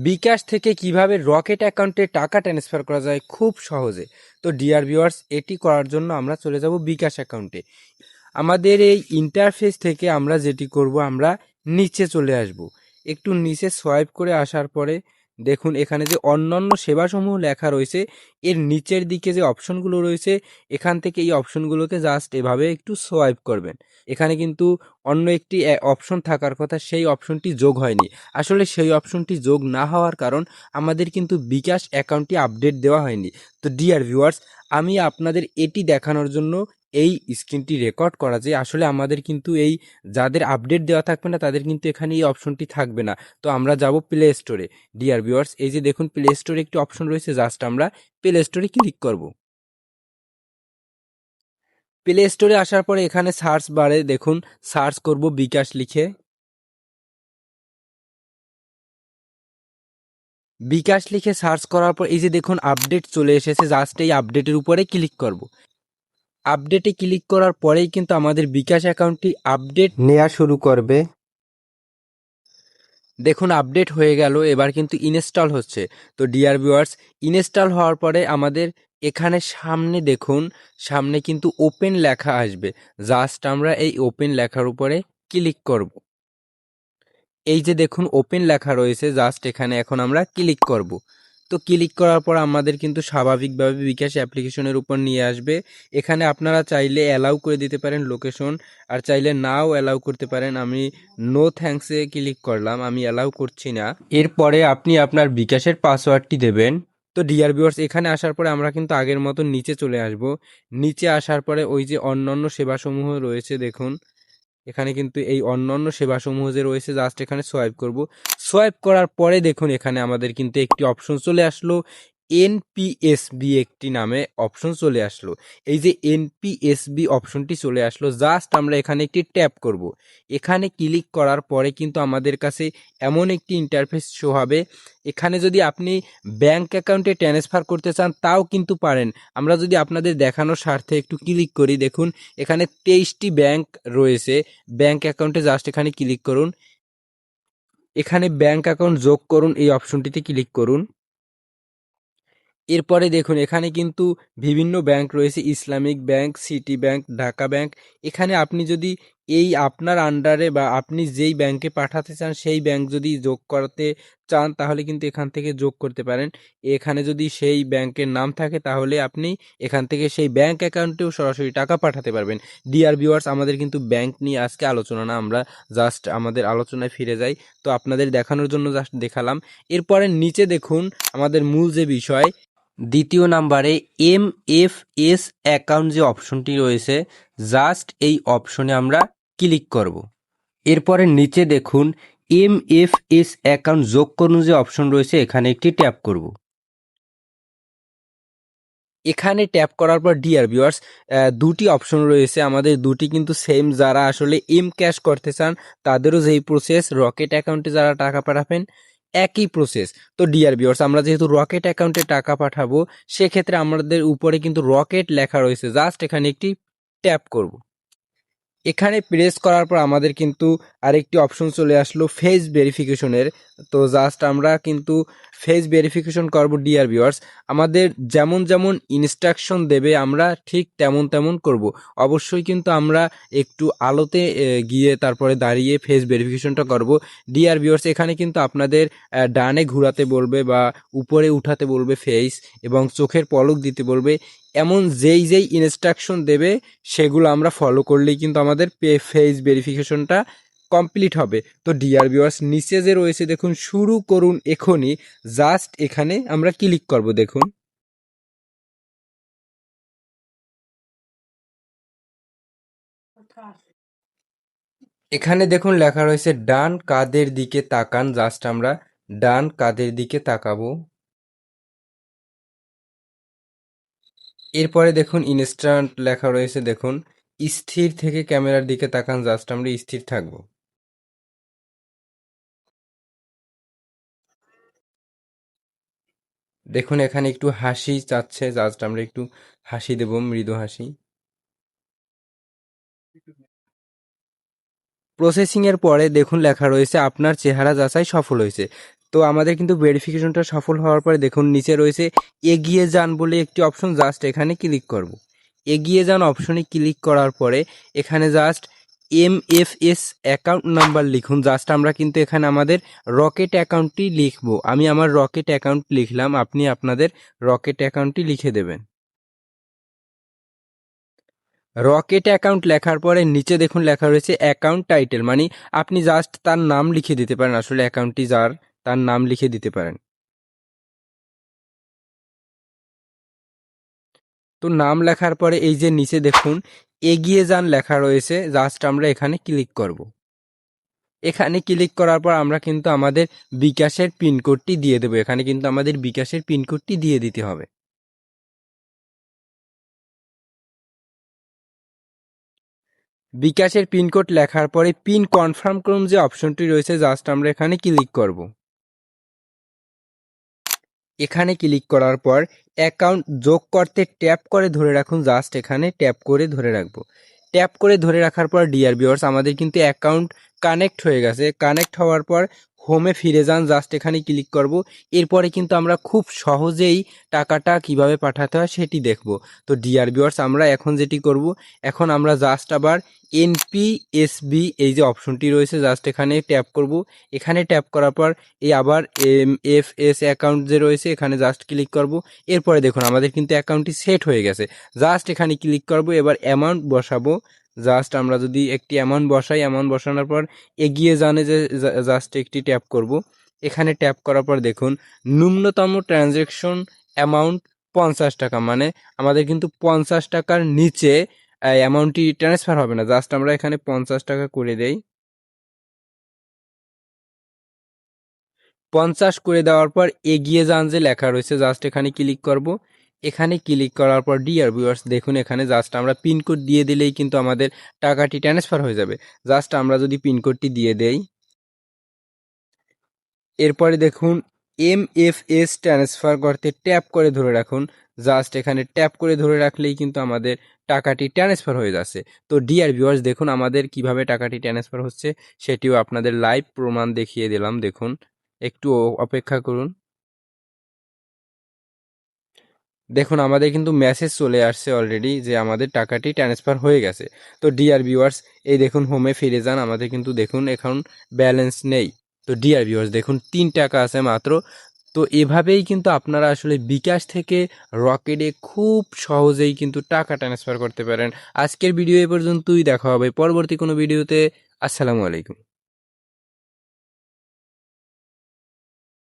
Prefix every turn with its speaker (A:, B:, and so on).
A: বিকাশ থেকে কিভাবে রকেট অ্যাকাউন্টে টাকা ট্রান্সফার করা যায় খুব সহজে। তো ডিয়ার ভিউয়ার্স, এটি করার জন্য আমরা চলে যাব বিকাশ অ্যাকাউন্টে। আমাদের এই ইন্টারফেস থেকে আমরা যেটি করব, আমরা নিচে চলে আসব। একটু নিচে সোয়াইপ করে আসার পরে দেখুন এখানে যে অন্যান্য সেবাসমূহ লেখা রয়েছে, এর নিচের দিকে যে অপশনগুলো রয়েছে, এখান থেকে এই অপশনগুলোকে জাস্ট এভাবে একটু সোয়াইপ করবেন। এখানে কিন্তু অন্য একটি অপশন থাকার কথা, সেই অপশনটি যোগ হয়নি। আসলে সেই অপশনটি যোগ না হওয়ার কারণ আমাদের কিন্তু বিকাশ অ্যাকাউন্টটি আপডেট দেওয়া হয়নি। তো ডিয়ার ভিউয়ার্স, আমি আপনাদের এটি দেখানোর জন্য এই স্ক্রিনটি রেকর্ড করা, যে আসলে আমাদের কিন্তু এই যাদের আপডেট দেওয়া থাকবে না তাদের কিন্তু এখানে এই অপশনটি থাকবে না। তো আমরা যাব প্লে স্টোরে। ডিয়ার ভিউয়ার্স, এই যে দেখুন প্লে স্টোরে একটি অপশন রয়েছে, জাস্ট আমরা প্লে স্টোরে ক্লিক করব। প্লে স্টোরে আসার পরে এখানে সার্চ বারে দেখুন সার্চ করব বিকাশ লিখে। বিকাশ লিখে সার্চ করার পর এই যে দেখুন আপডেট চলে এসেছে, জাস্ট এই আপডেটের উপরে ক্লিক করব। আপডেটে ক্লিক করার পরেই কিন্তু আমাদের বিকাশ অ্যাকাউন্টটি আপডেট নেওয়া শুরু করবে। দেখুন আপডেট হয়ে গেল, এবার কিন্তু ইনস্টল হচ্ছে। তো ডিয়ার ভিউয়ার্স, ইনস্টল হওয়ার পরে আমাদের এখানে সামনে দেখুন, সামনে কিন্তু ওপেন লেখা আসবে। জাস্ট আমরা এই ওপেন লেখার উপরে ক্লিক করব। এই যে দেখুন ওপেন লেখা রয়েছে, জাস্ট এখানে এখন আমরা ক্লিক করব। তো ক্লিক করার পর আমাদের কিন্তু স্বাভাবিকভাবে বিকাশ অ্যাপ্লিকেশনের উপর নিয়ে আসবে। এখানে আপনারা চাইলে অ্যালাউ করে দিতে পারেন লোকেশন, আর চাইলে নাও অ্যালাউ করতে পারেন। আমি নো থ্যাঙ্কসে ক্লিক করলাম, আমি অ্যালাউ করছি না। এরপরে আপনি আপনার বিকাশের পাসওয়ার্ডটি দেবেন। তো ডিয়ার ভিউয়ার্স, এখানে আসার পরে আমরা কিন্তু আগের মতো নিচে চলে আসব। নিচে আসার পরে ওই যে অন্যান্য সেবাসমূহ রয়েছে দেখুন, এখানে কিন্তু এই অন্যান্য সেবাসমূহ যে রয়েছে, জাস্ট এখানে সোয়াইপ করব। সোয়াইপ করার পরে দেখুন এখানে আমাদের কিন্তু একটি অপশন চলে আসলো, এনপিএসবি একটি নামে অপশন চলে আসলো। এই যে এনপিএসবি অপশনটি চলে আসলো, জাস্ট আমরা এখানে একটি ট্যাপ করব। এখানে ক্লিক করার পরে কিন্তু আমাদের কাছে এমন একটি ইন্টারফেস শো হবে। এখানে যদি আপনি ব্যাংক অ্যাকাউন্টে ট্রান্সফার করতে চান তাও কিন্তু পারেন। আমরা যদি আপনাদের দেখানোর স্বার্থে একটু ক্লিক করি, দেখুন এখানে 23টি ব্যাংক রয়েছে। ব্যাংক অ্যাকাউন্টে জাস্ট এখানে ক্লিক করুন। এখানে ব্যাংক অ্যাকাউন্ট যোগ করুন, এই অপশনটিতে ক্লিক করুন। এরপরে দেখুন এখানে কিন্তু বিভিন্ন ব্যাংক রয়েছে, Islamic bank, city bank, Dhaka bank. এখানে আপনি যদি এই আপনার আন্ডারে বা আপনি যেই ব্যাংকে পাঠাতে চান সেই ব্যাংক যদি যোগ করতে চান তাহলে কিন্তু এখান থেকে যোগ করতে পারেন। এখানে যদি সেই ব্যাংকের নাম থাকে তাহলে আপনি এখান থেকে সেই ব্যাংক অ্যাকাউন্টেও সরাসরি টাকা পাঠাতে পারবেন। ডিয়ার ভিউয়ার্স, আমাদের কিন্তু ব্যাংক নিয়ে আজকে আলোচনা না, আমরা জাস্ট আমাদের আলোচনায় ফিরে যাই। তো আপনাদের দেখানোর জন্য জাস্ট দেখালাম। এরপরে নিচে দেখুন আমাদের মূল যে বিষয়, দ্বিতীয় নাম্বারে এমএফএস অ্যাকাউন্ট যে অপশনটি রয়েছে, জাস্ট এই অপশনে আমরা ক্লিক করব। এরপরে নিচে দেখুন এমএফএস অ্যাকাউন্ট যোগ করুন যে অপশন রয়েছে, এখানে একটি ট্যাপ করব। এখানে ট্যাপ করার পর ডিয়ার ভিউয়ার্স, দুটি অপশন রয়েছে, আমাদের দুটি কিন্তু সেম। যারা আসলে এম ক্যাশ করতে চান তাদেরও যেই প্রসেস, রকেট অ্যাকাউন্টে যারা টাকা পাঠাবেন একই প্রসেস। তো ডিয়ার ভিউয়ার্স, আমরা যেহেতু রকেট অ্যাকাউন্টে টাকা পাঠাবো সেক্ষেত্রে আমাদের উপরে কিন্তু রকেট লেখা রয়েছে, জাস্ট এখানে একটি ট্যাপ করব। এখানে প্রেস করার পর আমাদের কিন্তু আরেকটি অপশন চলে আসলো ফেস ভেরিফিকেশনের। তো জাস্ট আমরা কিন্তু ফেস ভেরিফিকেশন করব। ডিয়ার ভিউয়ার্স, আমাদের যেমন যেমন ইনস্ট্রাকশন দেবে আমরা ঠিক তেমন তেমন করব। অবশ্যই কিন্তু আমরা একটু আলোতে গিয়ে তারপরে দাঁড়িয়ে ফেস ভেরিফিকেশনটা করব। ডিয়ার ভিউয়ার্স, এখানে কিন্তু আপনাদের ডানে ঘোরাতে বলবে বা উপরে উঠাতে বলবে ফেস, এবং চোখের পলক দিতে বলবে। এমন যেই যেই ইনস্ট্রাকশন দেবে সেগুলো আমরা ফলো করলেই কিন্তু আমাদের ফেস ভেরিফিকেশনটা কমপ্লিট হবে। তো ডিয়ার ভিউয়ার্স, নিচে যে রয়েছে দেখুন শুরু করুন এখনই, জাস্ট এখানে আমরা ক্লিক করব। দেখুন এখানে দেখুন লেখা রয়েছে ডান কাদের দিকে তাকান, জাস্ট আমরা ডান কাদের দিকে তাকাবো। এরপরে দেখুন ইনস্ট্যান্ট লেখা রয়েছে, দেখুন স্থির থেকে ক্যামেরার দিকে তাকান, জাস্ট আমরা স্থির থাকবো। দেখুন এখানে একটু হাসি চাচ্ছে, জাস্ট আমরা একটু হাসি দেব, মৃদু হাসি। প্রসেসিং এর পরে দেখুন লেখা রয়েছে আপনার চেহারা যাচাই সফল হয়েছে। তো আমাদের কিন্তু ভেরিফিকেশনটা সফল হওয়ার পরে দেখুন নিচে রয়েছে এগিয়ে যান বলে একটি অপশন, জাস্ট এখানে ক্লিক করব। এগিয়ে যান অপশনে ক্লিক করার পরে এখানে জাস্ট MFS অ্যাকাউন্ট নাম্বার লিখুন। জাস্ট আমরা কিন্তু এখানে আমাদের রকেট অ্যাকাউন্টটি লিখব। আমি আমার রকেট অ্যাকাউন্ট লিখলাম, আপনি আপনাদের রকেট অ্যাকাউন্টটি লিখে দেবেন। রকেট অ্যাকাউন্ট লেখার পরে নিচে দেখুন লেখা রয়েছে অ্যাকাউন্ট টাইটেল, মানে আপনি জাস্ট তার নাম লিখে দিতে পারেন, আসলে অ্যাকাউন্টটি যার তার নাম লিখে দিতে পারেন। তো নাম লেখার পরে এই যে নিচে দেখুন এগিয়ে যান লেখা রয়েছে, জাস্ট আমরা এখানে ক্লিক করব। এখানে ক্লিক করার পর আমরা কিন্তু আমাদের বিকাশের পিনকোডটি দিয়ে দেবো। এখানে কিন্তু আমাদের বিকাশের পিনকোডটি দিয়ে দিতে হবে। বিকাশের পিনকোড লেখার পরে পিন কনফার্ম করুন যে অপশনটি রয়েছে, জাস্ট আমরা এখানে ক্লিক করব। এখানে ক্লিক করার পর অ্যাকাউন্ট যোগ করতে ট্যাপ করে ধরে রাখুন, জাস্ট এখানে ট্যাপ করে ধরে রাখবো। ট্যাপ করে ধরে রাখার পর ডিয়ার ভিউয়ার্স আমাদের কিন্তু অ্যাকাউন্ট কানেক্ট হয়ে গেছে। কানেক্ট হওয়ার পর হোমে ফিরে যান, জাস্ট এখানে ক্লিক করব। এরপরে কিন্তু আমরা খুব সহজেই টাকাটা কিভাবে পাঠাতে হয় সেটি দেখব। তো ডিয়ার ভিউয়ার্স আমরা এখন যেটি করব, এখন আমরা জাস্ট আবার NPSB এই যে অপশনটি রয়েছে, জাস্ট এখানে ট্যাপ করব। এখানে ট্যাপ করার পর এই আবার MFS অ্যাকাউন্ট যে রয়েছে এখানে জাস্ট ক্লিক করব। এরপরে দেখুন আমাদের কিন্তু অ্যাকাউন্টটি সেট হয়ে গেছে। জাস্ট এখানে ক্লিক করব, এবার অ্যামাউন্ট বসাবো। জাস্ট আমরা যদি একটি অ্যামাউন্ট বসাই, অ্যামাউন্ট বসানোর পর এগিয়ে জানে যে জাস্ট একটি ট্যাপ করব। এখানে ট্যাপ করার পর দেখুন ন্যূনতম ট্রানজ্যাকশন অ্যামাউন্ট 50 টাকা, মানে আমাদের কিন্তু 50 টাকার নিচে অ্যামাউন্টটি ট্রান্সফার হবে না। জাস্ট আমরা এখানে 50 টাকা করে দেই। 50 করে দেওয়ার পর এগিয়ে যান যে লেখা রয়েছে, জাস্ট এখানে ক্লিক করব। এখানে ক্লিক করার পর ডিয়ার ভিউয়ার্স দেখুন এখানে জাস্ট আমরা পিনকোড দিয়ে দিলেই কিন্তু আমাদের টাকাটি ট্রান্সফার হয়ে যাবে। জাস্ট আমরা যদি পিনকোডটি দিয়ে দেই, এরপরে দেখুন MFS ট্রান্সফার করতে ট্যাপ করে ধরে রাখুন, জাস্ট এখানে ট্যাপ করে ধরে রাখলেই কিন্তু আমাদের টাকাটি ট্রান্সফার হয়ে যাচ্ছে। তো ডিয়ার ভিউয়ার্স দেখুন আমাদের কিভাবে টাকাটি ট্রান্সফার হচ্ছে সেটিও আপনাদের লাইভ প্রমাণ দেখিয়ে দিলাম। দেখুন একটু অপেক্ষা করুন। দেখুন আমাদের কিন্তু মেসেজ চলে আসছে অলরেডি যে আমাদের টাকাটি ট্রান্সফার হয়ে গেছে। তো ডিয়ার ভিউয়ার্স এই দেখুন হোমে ফিরে যান, আমাদের কিন্তু দেখুন এখন ব্যালেন্স নেই। তো ডিয়ার ভিউয়ার্স দেখুন 3 টাকা আছে মাত্র। তো এভাবেই কিন্তু আপনারা আসলে বিকাশ থেকে রকেটে খুব সহজেই কিন্তু টাকা ট্রান্সফার করতে পারেন। আজকের ভিডিও এ পর্যন্তই, দেখা হবে পরবর্তী কোনো ভিডিওতে। আসসালামু আলাইকুম।